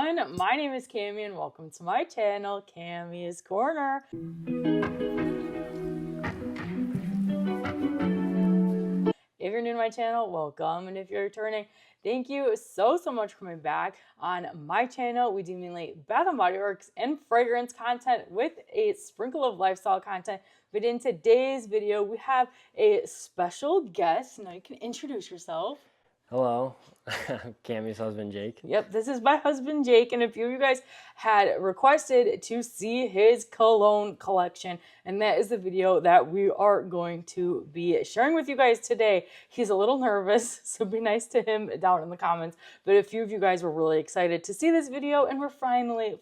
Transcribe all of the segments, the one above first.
everyone, my name is Cami and welcome to my channel, Cami's Corner. If you're new to my channel, welcome, and if you're returning, thank you so much for coming back. On my channel, we do mainly Bath & Body Works and fragrance content with a sprinkle of lifestyle content. But in today's video, we have a special guest. Now you can introduce yourself. Hello, I'm Cami's husband, Jake. Yep, this is my husband, Jake, and a few of you guys had requested to see his cologne collection, and that is the video that we are going to be sharing with you guys today. He's a little nervous, so be nice to him down in the comments, but a few of you guys were really excited to see this video, and we're finally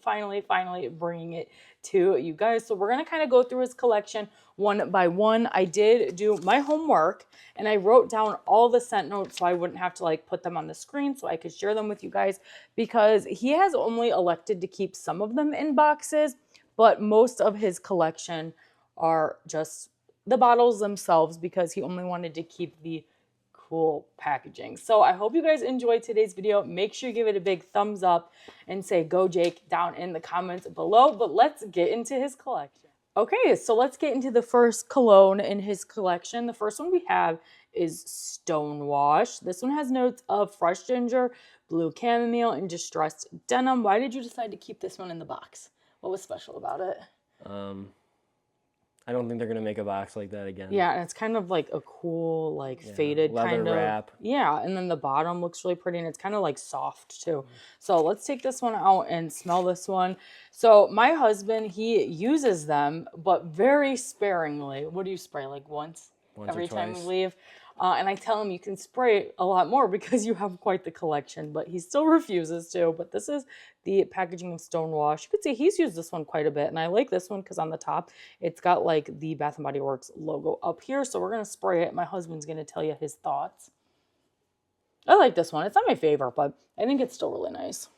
bringing it to you guys. So we're going to kind of go through his collection one by one. I did do my homework and I wrote down all the scent notes so I wouldn't have to like put them on the screen so I could share them with you guys, because he has only elected to keep some of them in boxes, but most of his collection are just the bottles themselves because he only wanted to keep the cool packaging. So I hope you guys enjoyed today's video. Make sure you give it a big thumbs up and say go Jake down in the comments below. But let's get into his collection. Okay, so let's get into the first cologne in his collection. The first one we have is Stonewash. This one has notes of fresh ginger, blue chamomile, and distressed denim. Why did you decide to keep this one in the box? What was special about it? I don't think they're gonna make a box like that again. Yeah, and it's kind of like a cool, like faded leather kind of wrap. Yeah, and then the bottom looks really pretty, and it's kind of like soft too. So let's take this one out and smell this one. So my husband, he uses them, but very sparingly. What do you spray, like once every time we leave? And I tell him you can spray a lot more because you have quite the collection, but he still refuses to. But this is the packaging of Stonewash. You could see he's used this one quite a bit, and I like this one because on the top, it's got like the Bath & Body Works logo up here. So we're going to spray it. My husband's going to tell you his thoughts. I like this one. It's not my favorite, but I think it's still really nice.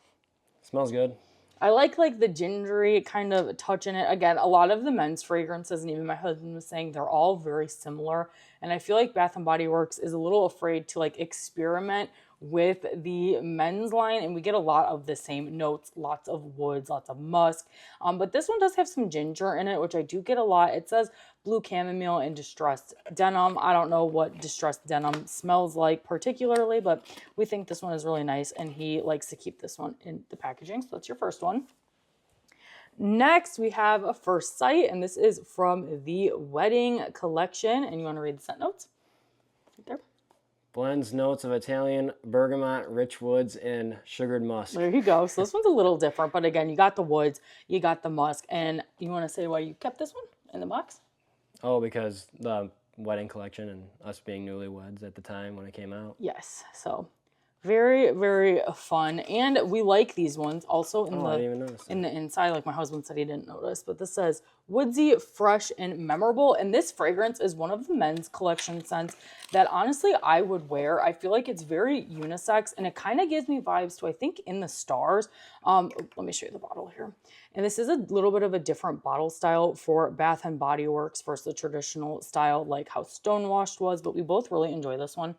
Smells good. I like the gingery kind of touch in it. Again, a lot of the men's fragrances, and even my husband was saying, they're all very similar. And I feel like Bath & Body Works is a little afraid to like experiment with the men's line, and we get a lot of the same notes, lots of woods, lots of musk. But this one does have some ginger in it, which I do get a lot. It says blue chamomile and distressed denim. I don't know what distressed denim smells like particularly, but we think this one is really nice, and he likes to keep this one in the packaging. So that's your first one. Next, we have a First Sight, and this is from the Wedding Collection. And you want to read the scent notes? Right there. Blends notes of Italian bergamot, rich woods, and sugared musk. There you go. So this one's a little different, but again, you got the woods, you got the musk, and you want to say why you kept this one in the box? Oh, because the Wedding Collection and us being newlyweds at the time when it came out. Yes. So very fun, and we like these ones also in I didn't even notice in the inside. Like my husband said he didn't notice, but this says woodsy, fresh, and memorable. And this fragrance is one of the men's collection scents that honestly I would wear. I feel like it's very unisex, and it kind of gives me vibes to, I think, In the Stars. Let me show you the bottle here. And this is a little bit of a different bottle style for Bath & Body Works versus the traditional style like how Stonewashed was, but we both really enjoy this one.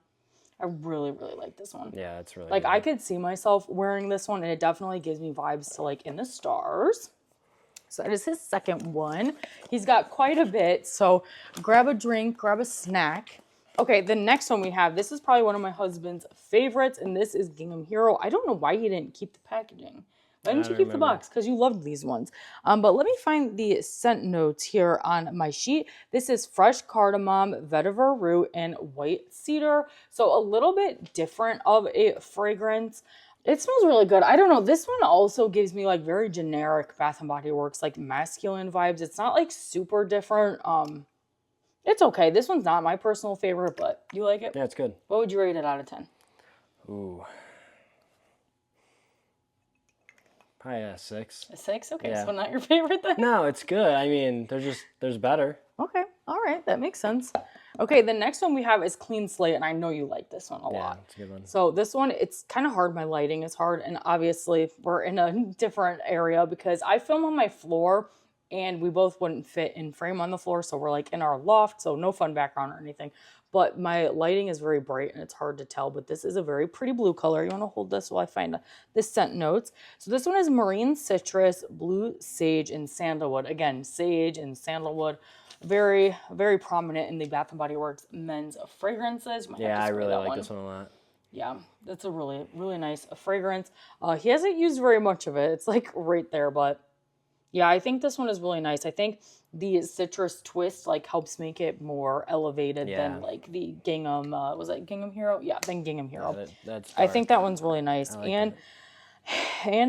I really like this one. Yeah, it's really like good. I could see myself wearing this one, and it definitely gives me vibes to like In the Stars. So that is his second one. He's got quite a bit, so grab a drink, grab a snack. Okay, the next one we have, this is probably one of my husband's favorites, and this is Gingham Hero. I don't know why he didn't keep the packaging. Why didn't you keep the box? Because you loved these ones. But let me find the scent notes here on my sheet. This is fresh cardamom, vetiver root, and white cedar. So a little bit different of a fragrance. It smells really good. I don't know. This one also gives me like very generic Bath & Body Works, like masculine vibes. It's not like super different. It's okay. This one's not my personal favorite, but you like it? Yeah, it's good. What would you rate it out of 10? Ooh. Probably a 6. A 6? Okay, Yeah. so not your favorite then? No, it's good. I mean, there's better. Okay, all right, that makes sense. Okay, the next one we have is Clean Slate, and I know you like this one a lot. It's a good one. So this one, it's kind of hard. My lighting is hard, and obviously we're in a different area because I film on my floor, and we both wouldn't fit in frame on the floor, so we're like in our loft, so no fun background or anything. but my lighting is very bright and it's hard to tell, but this is a very pretty blue color. You want to hold this while I find the scent notes. So this one is marine citrus, blue sage, and sandalwood. Again, sage and sandalwood, very, very prominent in the Bath & Body Works men's fragrances. Yeah, I really like this one a lot. Yeah, that's a really, really nice fragrance. He hasn't used very much of it. It's like right there, but yeah, I think this one is really nice. I think the citrus twist like helps make it more elevated than like the Gingham. Was that Gingham Hero? Yeah, than Gingham Hero. Yeah, that's I think that one's really nice, like and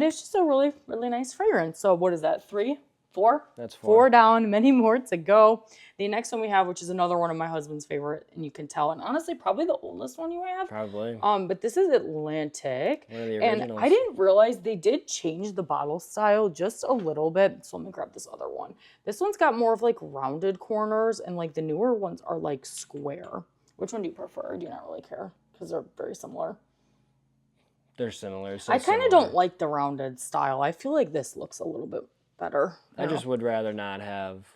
it's just a really, really nice fragrance. So what is that? 3, 4? That's 4. 4 down, many more to go. The next one we have, which is another one of my husband's favorite, and you can tell, and honestly, probably the oldest one you have. Probably. But this is Atlantic. One of the originals. And I didn't realize they did change the bottle style just a little bit. So let me grab this other one. This one's got more of like rounded corners, and like the newer ones are like square. Which one do you prefer? Do you not really care? Because they're very similar. They're similar. I kind of don't like the rounded style. I feel like this looks a little bit better. I just would rather not have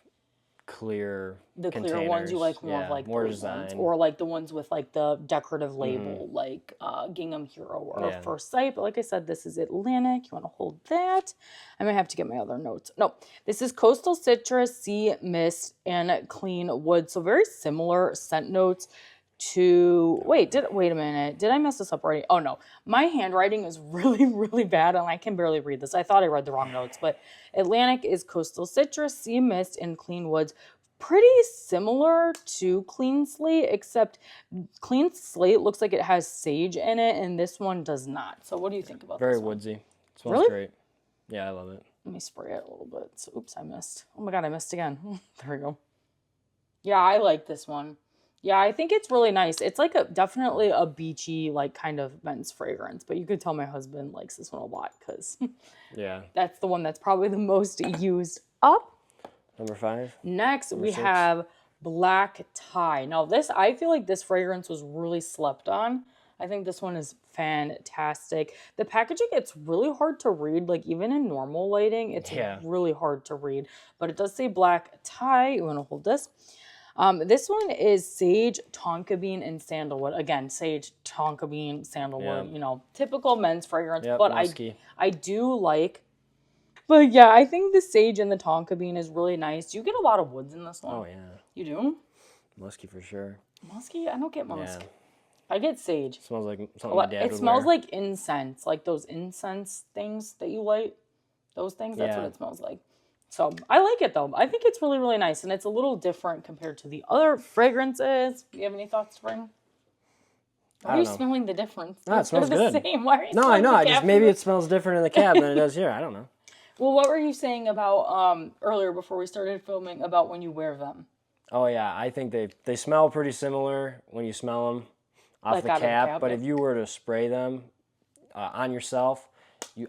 clear containers. Clear ones you like more of like more those design ones. Or like the ones with like the decorative label, like Gingham Hero or First Sight. But like I said, this is Atlantic. You want to hold that? I might have to get my other notes. No, this is Coastal Citrus, Sea Mist, and Clean Wood. So very similar scent notes to wait a minute, did I mess this up already? Oh no, my handwriting is really, really bad and I can barely read this. I thought I read the wrong notes, but Atlantic is Coastal Citrus, Sea Mist, and Clean Woods. Pretty similar to Clean Slate, except Clean Slate looks like it has sage in it and this one does not. So what do you think about Very this one? woodsy. Smells great. Yeah, I love it. Let me spray it a little bit. So, oops, I missed. Oh my god, I missed again. There we go. Yeah, I like this one. Yeah, I think it's really nice. It's like definitely a beachy, like kind of men's fragrance, but you could tell my husband likes this one a lot because that's the one that's probably the most used up. Number 5. Next, we have Black Tie. Now this, I feel like this fragrance was really slept on. I think this one is fantastic. The packaging, it's really hard to read. Like even in normal lighting, it's really hard to read. But it does say Black Tie. You want to hold this? This one is sage, tonka bean, and sandalwood. Again, sage, tonka bean, sandalwood, you know, typical men's fragrance. But I do like, but yeah, I think the sage and the tonka bean is really nice. Do you get a lot of woods in this one? Oh, yeah. You do? Musky for sure. Musky? I don't get musk. Yeah. I get sage. It smells like something my dad would It smells wear. like incense, like those incense things that you light. Those things, that's what it smells like. So I like it though. I think it's really, really nice. And it's a little different compared to the other fragrances. Do you have any thoughts, Spring? Why are you smelling the difference? No, it smells good. The same. Why are you no, I know. I just maybe it smells different in the cab than it does here. I don't know. Well, what were you saying about earlier before we started filming about when you wear them? Oh yeah, I think they smell pretty similar when you smell them off the cap. But if you were to spray them on yourself,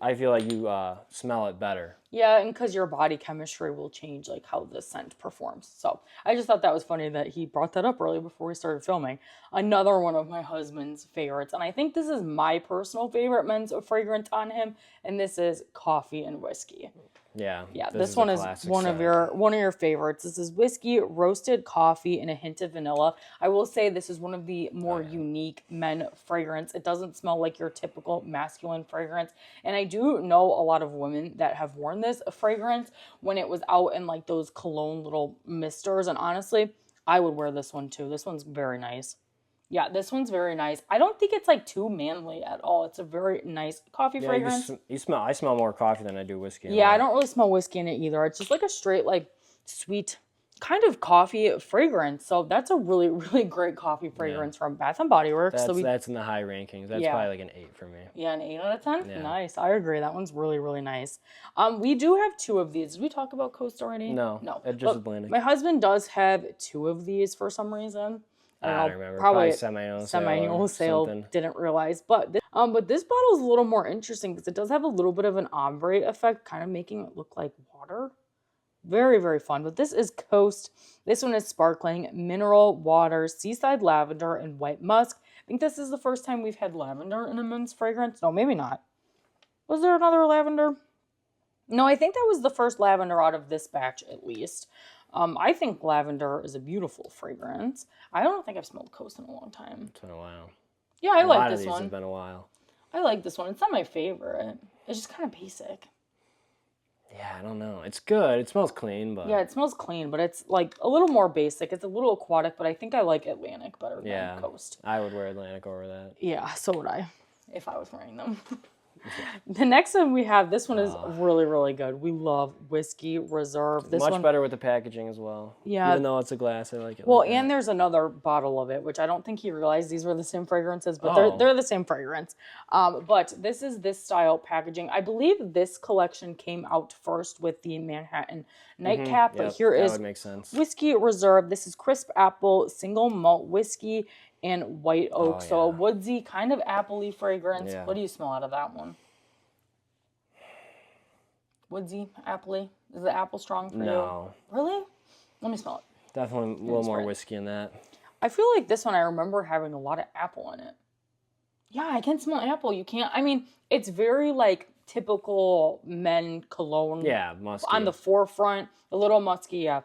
I feel like you smell it better. Yeah, and because your body chemistry will change, like how the scent performs. So I just thought that was funny that he brought that up earlier before we started filming. Another one of my husband's favorites, and I think this is my personal favorite men's fragrance on him, and this is Coffee and Whiskey. Yeah. This one is one of your favorites. This is whiskey, roasted coffee, and a hint of vanilla. I will say this is one of the more unique men fragrance. It doesn't smell like your typical masculine fragrance. And I do know a lot of women that have worn this fragrance when it was out in like those cologne little misters. And honestly, I would wear this one too. This one's very nice. Yeah, this one's very nice. I don't think it's like too manly at all. It's a very nice coffee fragrance. I smell more coffee than I do whiskey. Yeah, I don't really smell whiskey in it either. It's just like a straight, like sweet kind of coffee fragrance. So that's a really, really great coffee fragrance from Bath & Body Works. That's in the high rankings. That's probably like an 8 for me. Yeah, an 8 out of 10? Yeah. Nice. I agree. That one's really, really nice. We do have 2 of these. Did we talk about Coast already? No. Just Atlantic. My husband does have 2 of these for some reason. I don't remember. Probably semi-annual sale. Didn't realize. But this bottle is a little more interesting because it does have a little bit of an ombre effect, kind of making it look like water. Very, very fun. But this is Coast. This one is sparkling mineral water, seaside lavender, and white musk. I think this is the first time we've had lavender in a men's fragrance. No, maybe not. Was there another lavender? No, I think that was the first lavender out of this batch, at least. I think lavender is a beautiful fragrance. I don't think I've smelled Coast in a long time. It's been a while. Yeah, I like this one. A lot of these have been a while. I like this one. It's not my favorite. It's just kind of basic. Yeah, I don't know. It's good. It smells clean, but... Yeah, it smells clean, but it's like a little more basic. It's a little aquatic, but I think I like Atlantic better than Coast. I would wear Atlantic over that. Yeah, so would I, if I was wearing them. The next one we have, this one is really, really good. We love Whiskey Reserve. This Much better with the packaging as well. Yeah. Even though it's a glass, I like it. Well, and there's another bottle of it, which I don't think he realized these were the same fragrances, but they're the same fragrance. But this is this style packaging. I believe this collection came out first with the Manhattan Nightcap, but here is would make sense. Whiskey Reserve. This is crisp apple, single malt whiskey, and white oak. So a woodsy, kind of appley fragrance. Yeah. What do you smell out of that one? Woodsy, appley. Is the apple strong for you? No. Really? Let me smell it. Definitely a little more whiskey in that. I feel like this one, I remember having a lot of apple in it. Yeah, I can smell apple. You can't. I mean, it's very like typical men cologne. Yeah, musky. On the forefront, a little musky, yeah.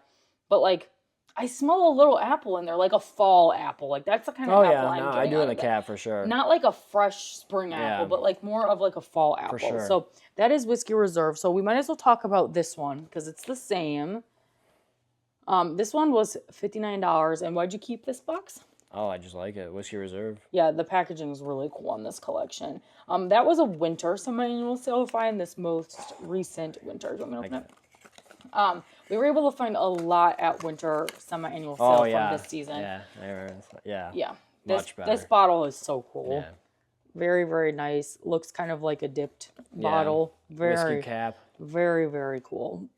But like, I smell a little apple in there, like a fall apple. Like that's the kind of apple I'm getting. I do in the cab for sure. Not like a fresh spring apple, but like more of like a fall apple. For sure. So that is Whiskey Reserve. So we might as well talk about this one because it's the same. This one was $59. And why'd you keep this box? Oh, I just like it. Whiskey Reserve. Yeah, the packaging is really cool on this collection. That was a winter semi-annual sale. Find this most recent winter. Do you want me to open it? We were able to find a lot at winter semi-annual sale from this season. Yeah. Much better. This bottle is so cool. Yeah. Very, very nice. Looks kind of like a dipped bottle. Very, whiskey cap. Very, very cool.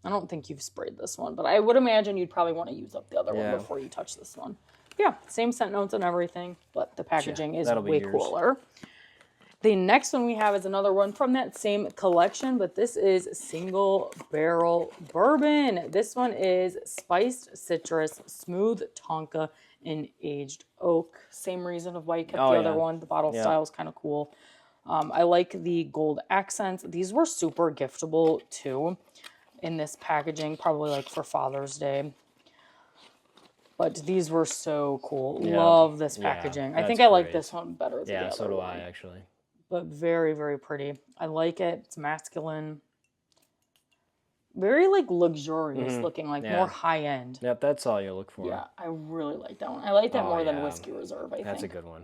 I don't think you've sprayed this one, but I would imagine you'd probably want to use up the other one before you touch this one. Yeah, same scent notes and everything, but the packaging is way cooler. The next one we have is another one from that same collection, but this is Single Barrel Bourbon. This one is spiced citrus, smooth tonka, and aged oak. Same reason of why you kept the other one. The bottle style is kind of cool. I like the gold accents. These were super giftable too in this packaging, probably like for Father's Day. But these were so cool. Yeah. Love this packaging. I think I like this one better than the other one. Yeah, so do I actually. But very, very pretty. I like it. It's masculine. Very, like, luxurious looking, like more high-end. Yep, that's all you look for. Yeah, I really like that one. I like that more than Whiskey Reserve, I think. That's a good one.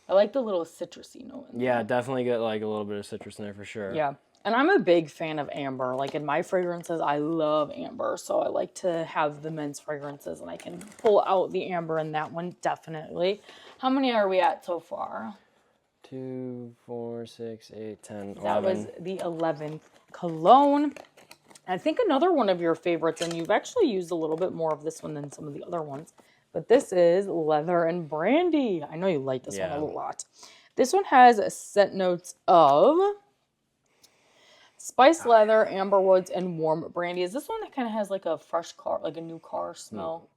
I like the little citrusy note in there. Yeah, definitely get, like, a little bit of citrus in there for sure. Yeah, and I'm a big fan of amber. Like, in my fragrances, I love amber, so I like to have the men's fragrances, and I can pull out the amber in that one, definitely. How many are we at so far? 2, 4, 6, 8, 10, 11. That was the 11th Cologne. I think another one of your favorites, and you've actually used a little bit more of this one than some of the other ones, but this is Leather and Brandy. I know you like this one a lot. This one has scent notes of spiced leather, amber woods, and warm brandy. Is this one that kind of has like a fresh car, like a new car smell?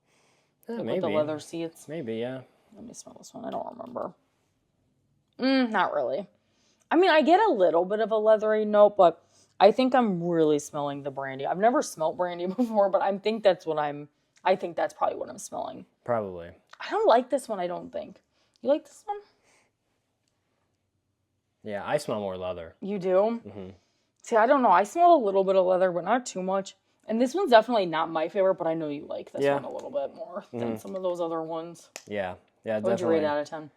Like maybe. With the leather seats? Maybe, yeah. Let me smell this one. I don't remember. Not really. I mean, I get a little bit of a leathery note, but I think I'm really smelling the brandy. I've never smelled brandy before, but I think that's probably what I'm smelling. Probably. I don't like this one, I don't think. You like this one? Yeah, I smell more leather. You do? Mm-hmm. See, I don't know. I smell a little bit of leather, but not too much. And this one's definitely not my favorite, but I know you like this one a little bit more than some of those other ones. Yeah, definitely. What would you rate out of 10?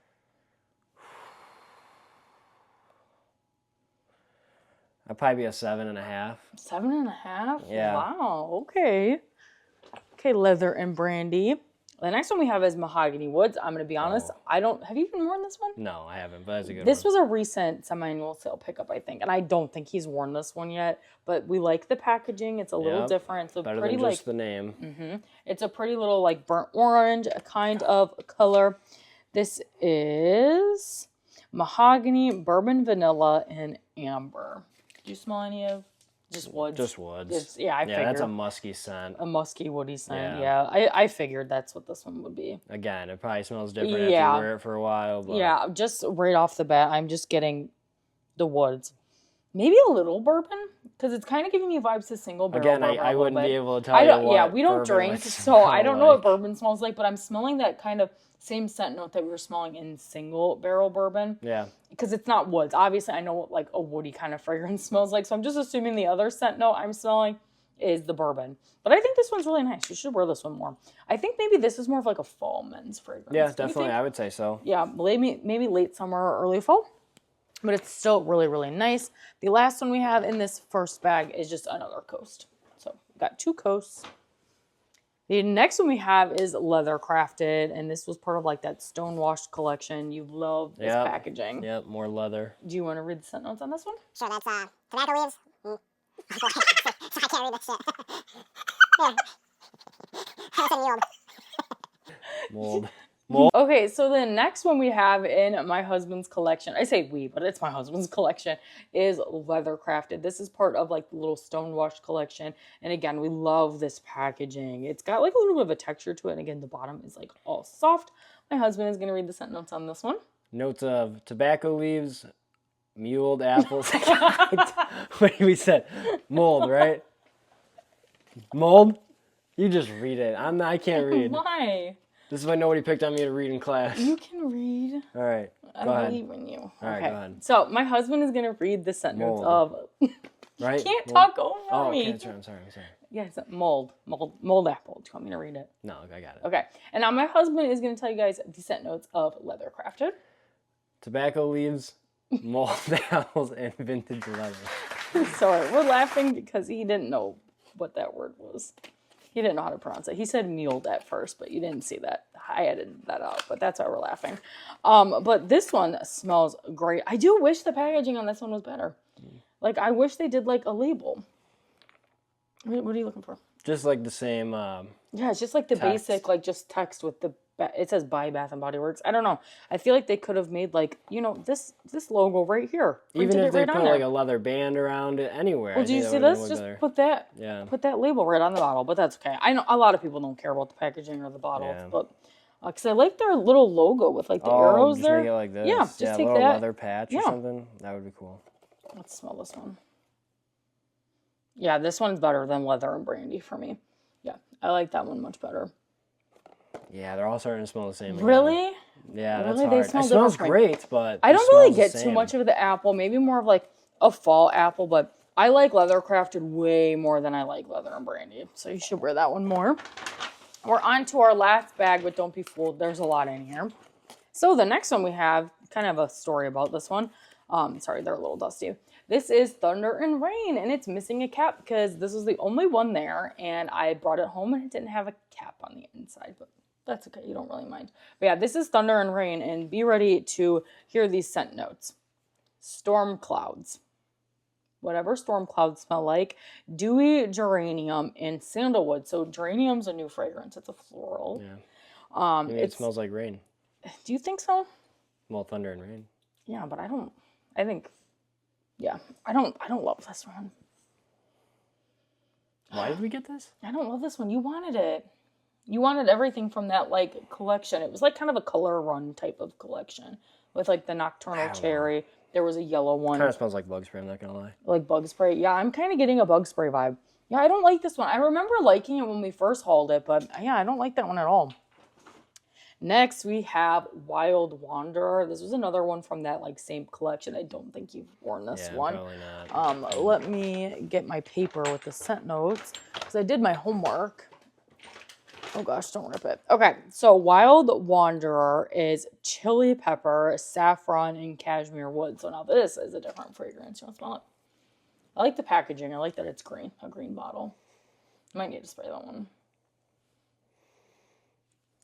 I'd probably be a 7.5. 7.5? Yeah. Wow, okay. Okay, Leather and Brandy. The next one we have is Mahogany Woods. I'm going to be honest, have you even worn this one? No, I haven't, but that's a good one. This was a recent semi-annual sale pickup, I think, and I don't think he's worn this one yet, but we like the packaging. It's a little different. It's better than just the name. It's a pretty little, like, burnt orange kind of color. This is Mahogany, Bourbon Vanilla, and Amber. Did you smell any of just woods? Just woods. I figured. That's a musky scent. A musky, woody scent, yeah. I figured that's what this one would be. Again, it probably smells different after you wear it for a while. But... yeah, just right off the bat, I'm just getting the woods. Maybe a little bourbon. Because it's kind of giving me vibes to single barrel. Again, bourbon I a wouldn't bit. be able to tell you what. Yeah, we don't drink, so I don't know what bourbon smells like, but I'm smelling that kind of same scent note that we were smelling in single barrel bourbon. Yeah. Because it's not woods. Obviously, I know what like a woody kind of fragrance smells like, so I'm just assuming the other scent note I'm smelling is the bourbon. But I think this one's really nice. You should wear this one more. I think maybe this is more of like a fall men's fragrance. Yeah, definitely. I would say so. Yeah, maybe late summer or early fall. But it's still really, really nice. The last one we have in this first bag is just another coast. So we got 2 coasts. The next one we have is leather crafted, and this was part of like that stonewashed collection. You love this packaging. Yep, more leather. Do you want to read the scent notes on this one? Sure, that's tobacco leaves. I can't read this shit. Yeah. That's a Mold. Okay, so the next one we have in my husband's collection, I say we, but it's my husband's collection, is leather crafted. This is part of like the little stonewashed collection. And again, we love this packaging. It's got like a little bit of a texture to it. And again, the bottom is like all soft. My husband is going to read the scent notes on this one. Notes of tobacco leaves, muled apples. What we said? Mold, right? Mold? You just read it. I can't read. Why? This is why nobody picked on me to read in class. You can read. All right, I go ahead. believe in you. All right, go ahead. So my husband is going to read the scent notes of... Right? You can't talk over me. Okay, that's right. I'm sorry. Yeah, it's mold apple. Do you want me to read it? No, I got it. Okay. And now my husband is going to tell you guys the scent notes of leather crafted. Tobacco leaves, mold apples, and vintage leather. Sorry, we're laughing because he didn't know what that word was. He didn't know how to pronounce it. He said muled at first, but you didn't see that. I edited that out, but that's why we're laughing. But this one smells great. I do wish the packaging on this one was better. Like, I wish they did, like, a label. What are you looking for? Just like the same Yeah, it's just like the text. basic, like, just text with the... It says by Bath and Body Works. I don't know. I feel like they could have made, like, you know, this logo right here. Even if they put like a leather band around it anywhere. Well, do you see this? Just put that label right on the bottle, but that's okay. I know a lot of people don't care about the packaging or the bottles, but because I like their little logo with like the arrows just there. Make it like this. Yeah, just take a little that leather patch or something. That would be cool. Let's smell this one. Yeah, this one's better than leather and brandy for me. Yeah, I like that one much better. Yeah, they're all starting to smell the same. Really? Again. Yeah, really? that's hard. It smells great, but I don't really get too much of the apple. Maybe more of like a fall apple, but I like leather crafted way more than I like leather and brandy. So you should wear that one more. We're on to our last bag, but don't be fooled. There's a lot in here. So the next one we have, kind of a story about this one. Sorry, they're a little dusty. This is Thunder and Rain, and it's missing a cap because this was the only one there, and I brought it home and it didn't have a cap on the inside, but that's okay. You don't really mind. But yeah, this is Thunder and Rain, and be ready to hear these scent notes. Storm clouds. Whatever storm clouds smell like. Dewy geranium and sandalwood. So geranium's a new fragrance. It's a floral. Yeah. Maybe it smells like rain. Do you think so? Well, thunder and rain. Yeah, but I don't love this one. Why did we get this? I don't love this one. You wanted it. You wanted everything from that, like, collection. It was, like, kind of a color run type of collection. With, like, the Nocturnal Cherry. There was a yellow one. Kind of smells like bug spray, I'm not going to lie. Like bug spray? Yeah, I'm kind of getting a bug spray vibe. Yeah, I don't like this one. I remember liking it when we first hauled it, but, yeah, I don't like that one at all. Next, we have Wild Wanderer. This was another one from that, like, same collection. I don't think you've worn this one. Probably not. Let me get my paper with the scent notes, because I did my homework. Oh gosh, don't rip it. Okay, so Wild Wanderer is chili pepper, saffron, and cashmere wood. So now this is a different fragrance. You want to smell it? I like the packaging. I like that it's green, a green bottle. I might need to spray that one.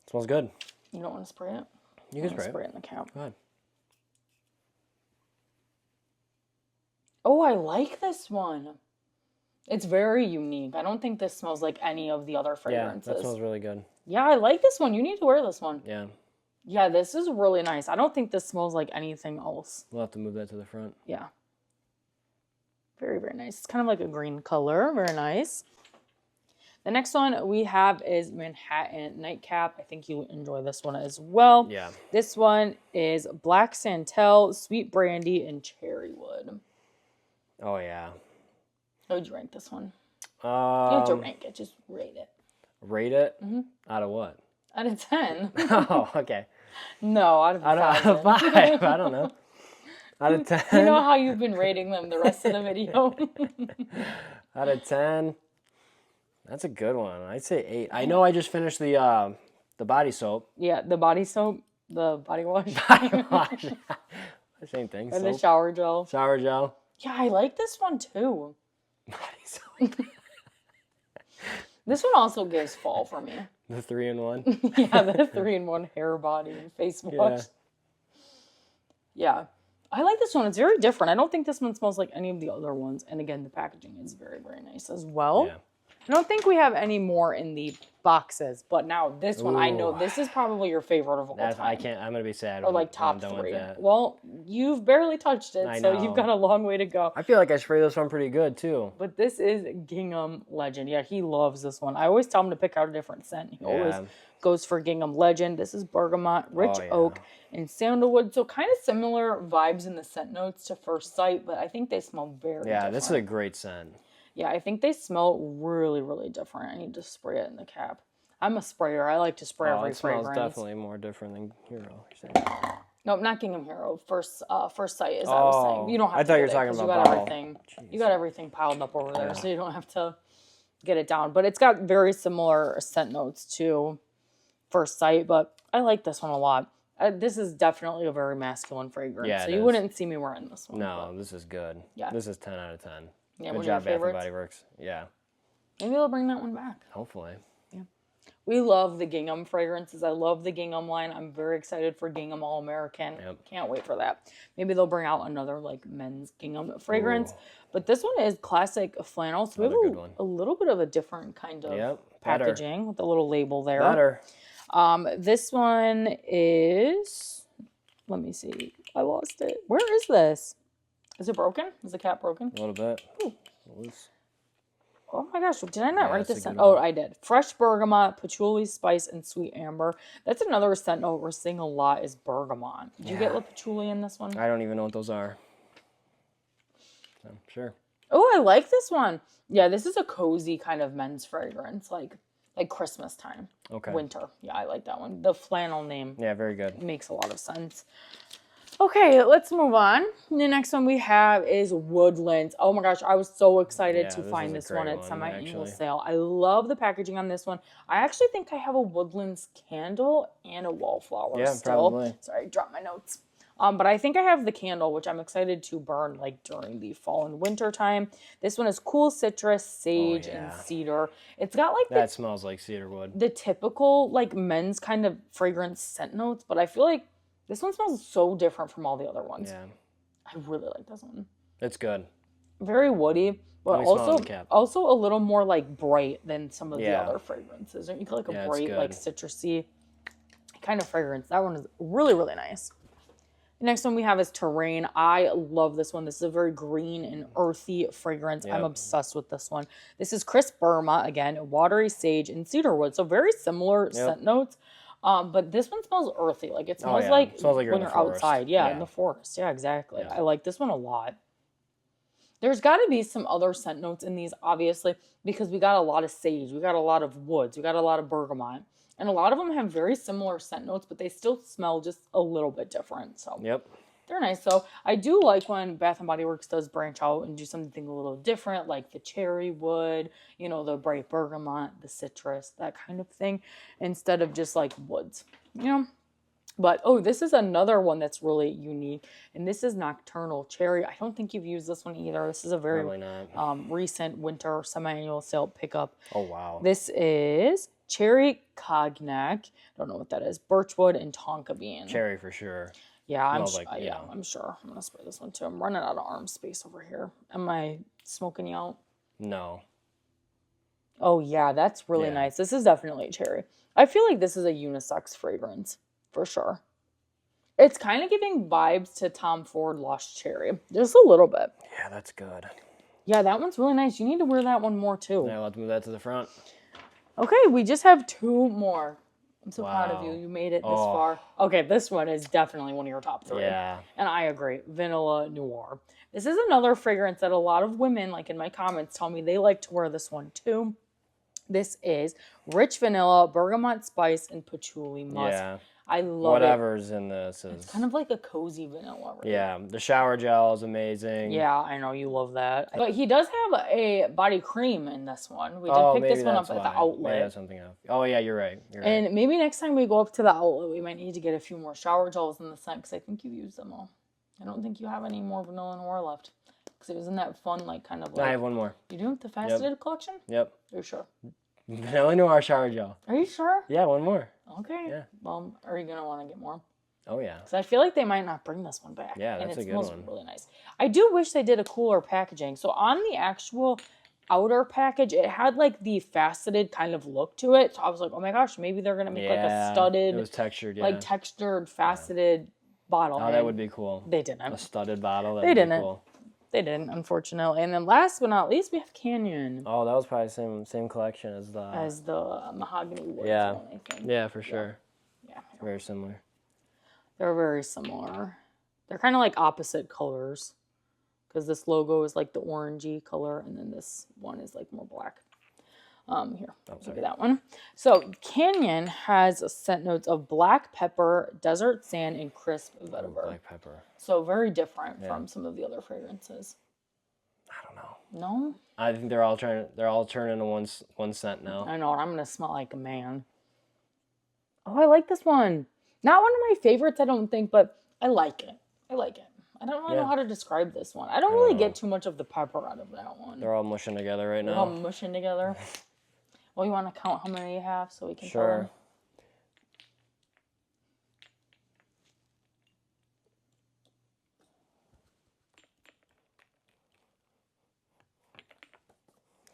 Smells good. You don't want to spray it? You can spray it in the cap. Go ahead. Oh, I like this one. It's very unique. I don't think this smells like any of the other fragrances. Yeah, that smells really good. Yeah, I like this one. You need to wear this one. Yeah. Yeah, this is really nice. I don't think this smells like anything else. We'll have to move that to the front. Yeah. Very, very nice. It's kind of like a green color. Very nice. The next one we have is Manhattan Nightcap. I think you'll enjoy this one as well. Yeah. This one is Black Santel, Sweet Brandy, and Cherry Wood. Oh, yeah. How would you rank this one? You have to Um, rank it. Just rate it. rate it out of what? Out of 10. Oh, okay. No, out of Out of 1,000. 5. I don't know. Out of 10. You know how you've been rating them the rest of the video. Out of 10. That's a good one. I'd say 8. I know I just finished the body soap. Yeah, the body soap, the body wash, Body wash. Same thing. and the Soap. shower gel. Shower gel. Yeah, I like this one too. Body soap. This one also gives fall for me. The 3-in-1. Yeah, the 3-in-1 hair, body, and face wash. Yeah. I like this one. It's very different. I don't think this one smells like any of the other ones. And again, the packaging is very, very nice as well. Yeah. I don't think we have any more in the boxes, but now this one, I know Ooh. this is probably your favorite of all That's, time. I can't. I'm gonna be sad. Or when like I'm top done with 3. that. Well, you've barely touched it, I so know. you've got a long way to go. I feel like I spray this one pretty good too. But this is Gingham Legend. Yeah, he loves this one. I always tell him to pick out a different scent. He always goes for Gingham Legend. This is bergamot, rich oak, and sandalwood. So kind of similar vibes in the scent notes to First Sight, but I think they smell very different. This is a great scent. Yeah, I think they smell really, really different. I need to spray it in the cap. I'm a sprayer. I like to spray every It smells fragrance. definitely more different than Hero. You're saying. Nope, not Gingham Hero. First Sight, as I was saying. You don't have I to thought you get were it, talking 'cause about you got bottle. everything. You got everything piled up over there, so you don't have to get it down. But it's got very similar scent notes to First Sight, but I like this one a lot. This is definitely a very masculine fragrance, Yeah, so it you is. wouldn't see me wearing this one. No, this is good. Yeah. This is 10 out of 10. Yeah, Good one of your job, Bath and favorites? Body Works. Yeah, Maybe they'll bring that one back. hopefully. We love the Gingham fragrances. I love the Gingham line. I'm very excited for Gingham All American. Yep. Can't wait for that. Maybe they'll bring out another like men's Gingham fragrance. But this one is classic flannel. So Another we good have one. a little bit of a different kind of better. packaging with a little label there. Better. This one is, let me see. I lost it. Where is this? Is it broken? Is the cap broken? A little bit. Ooh. Loose. Oh my gosh, did I not Yeah, write that's a this down? good Oh, one. I did. Fresh bergamot, patchouli spice, and sweet amber. That's another scent note we're seeing a lot is bergamot. Did you get the patchouli in this one? I don't even know what those are. So, sure. Oh, I like this one. Yeah, this is a cozy kind of men's fragrance, like Christmas time. Okay. Winter. Yeah, I like that one. The flannel name Yeah, very good. makes a lot of sense. Okay, let's move on. The next one we have is Woodlands. Oh my gosh, I was so excited Yeah, to this find is a this one great at one, semi-annual actually. sale. I love the packaging on this one. I actually think I have a Woodlands candle and a wallflower Yeah, still. probably. Sorry, I dropped my notes. But I think I have the candle, which I'm excited to burn like during the fall and winter time. This one is cool citrus, sage, and yeah. cedar. It's got like That smells like cedarwood. the typical like men's kind of fragrance scent notes, but I feel like this one smells so different from all the other ones. Yeah, I really like this one. it's good. Very woody, but Let me smell also the cap. also a little more like bright than some of the Yeah. other fragrances. Don't you get like a Yeah, it's bright, like good. citrusy kind of fragrance? That one is really, really nice. The next one we have is Terrain. I love this one. This is a very green and earthy fragrance. I'm Yep. obsessed with this one. This is Crisp Burma, again, watery sage and cedarwood. So very similar scent notes. But this one smells earthy. Like it smells yeah. like It smells like you're when in the you're forest. outside. Yeah, in Yeah. the forest. Yeah, exactly. Yeah. I like this one a lot. There's got to be some other scent notes in these, obviously, because we got a lot of sage. We got a lot of woods. We got a lot of bergamot. And a lot of them have very similar scent notes, but they still smell just a little bit different. So Yep. they're nice. So I do like when Bath & Body Works does branch out and do something a little different, like the cherry wood, you know, the bright bergamot, the citrus, that kind of thing, instead of just like woods, you know? But, oh, this is another one that's really unique, and this is Nocturnal Cherry. I don't think you've used this one either. This is a very Probably not. recent winter semi-annual sale pickup. Oh, wow. This is Cherry Cognac. Don't know what that is. Birchwood and Tonka Bean. Cherry for sure. Yeah, Smells like, you know. I'm sure. I'm gonna spray this one too. I'm running out of arm space over here. Am I smoking you out? No. Oh yeah, that's really Yeah. nice. This is definitely a cherry. I feel like this is a unisex fragrance for sure. It's kind of giving vibes to Tom Ford Lost Cherry, just a little bit. Yeah, that's good. Yeah, that one's really nice. You need to wear that one more too. Yeah, let's move that to the front. Okay, we just have two more. I'm so proud of you. Wow. You made it this Oh. far. Okay, this one is definitely one of your top 3. Yeah. And I agree. Vanilla Noir. This is another fragrance that a lot of women, like in my comments, tell me they like to wear this one too. This is rich vanilla, bergamot spice, and patchouli musk. Yeah. I love Whatever's in this is It's kind of like a cozy vanilla, right? Yeah, the shower gel is amazing. Yeah, I know you love that. But he does have a body cream in this one. We did pick maybe this one up that's at the why. outlet. Maybe that's something else. Oh yeah, you're right. And maybe next time we go up to the outlet, we might need to get a few more shower gels in the scent because I think you've used them all. I don't think you have any more Vanilla Noir left because it was in that fun, like, kind of like... I have one more. You do? The faceted collection? Yep. Are you sure? Vanilla Noir shower gel. Are you sure? Yeah, one more. Okay. Yeah. Well, are you going to want to get more? Oh yeah. Because I feel like they might not bring this one back. Yeah, and that's a good smells one. really nice. I do wish they did a cooler packaging. So on the actual outer package, it had like the faceted kind of look to it. So I was like, oh my gosh, maybe they're going to make like a studded, it was textured, like textured, faceted bottle. Oh, that would be cool. They didn't. A studded bottle. They didn't. Cool. They didn't, unfortunately. And then last but not least, we have Canyon. Oh, that was probably the same collection as the mahogany wood. Yeah. One, I think. Yeah, for sure. Yeah. Very similar. They're very similar. They're kind of like opposite colors because this logo is like the orangey color and then this one is like more black. Here, look at that one. So Canyon has scent notes of black pepper, desert sand, and crisp vetiver. Black pepper. So very different from some of the other fragrances. I don't know. No? I think they're all turning into one scent now. I know, and I'm gonna smell like a man. Oh, I like this one. Not one of my favorites, I don't think, but I like it. I like it. I don't really know how to describe this one. I don't really get too much of the pepper out of that one. They're all mushing together right now. They're all mushing together. Well, you want to count how many you have so we can tell Sure. them?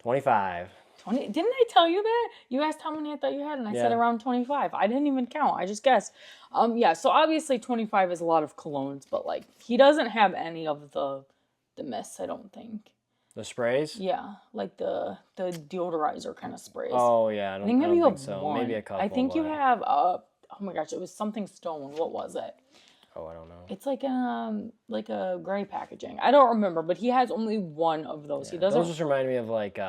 $25. 20. Didn't I tell you that? You asked how many I thought you had, and I said around 25. I didn't even count. I just guessed. Yeah, so obviously 25 is a lot of colognes, but like he doesn't have any of the mists, I don't think. The sprays? Yeah, like the deodorizer kind of sprays. Oh yeah, I think maybe you have so. one. Maybe a couple. I think you have oh my gosh, it was something stone. What was it? Oh, I don't know. It's like a gray packaging. I don't remember, but he has only one of those. He doesn't. Those just remind me of like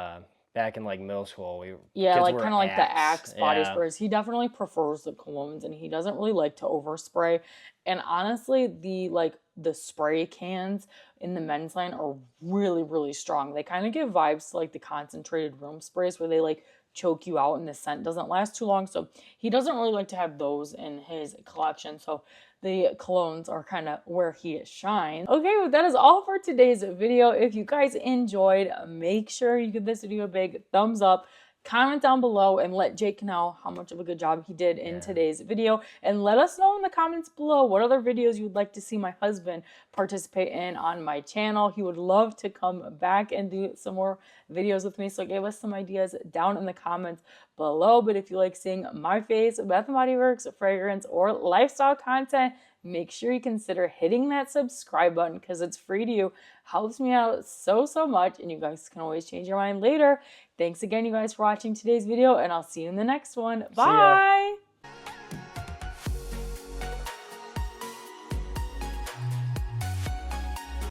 back in like middle school. Like kind of like the Axe body Yeah. sprays. He definitely prefers the colognes, and he doesn't really like to overspray. And honestly, the spray cans in the men's line are really, really strong. They kind of give vibes to like the concentrated room sprays where they like choke you out and the scent doesn't last too long. So he doesn't really like to have those in his collection. So the colognes are kind of where he shines. Okay, well, that is all for today's video. If you guys enjoyed, make sure you give this video a big thumbs up. Comment down below and let Jake know how much of a good job he did in today's video. And let us know in the comments below what other videos you would like to see my husband participate in on my channel. He would love to come back and do some more videos with me. So give us some ideas down in the comments below. But if you like seeing my face, Bath & Body Works, fragrance, or lifestyle content, make sure you consider hitting that subscribe button because it's free to you. Helps me out so much, and you guys can always change your mind later. Thanks again, you guys, for watching today's video, and I'll see you in the next one. Bye!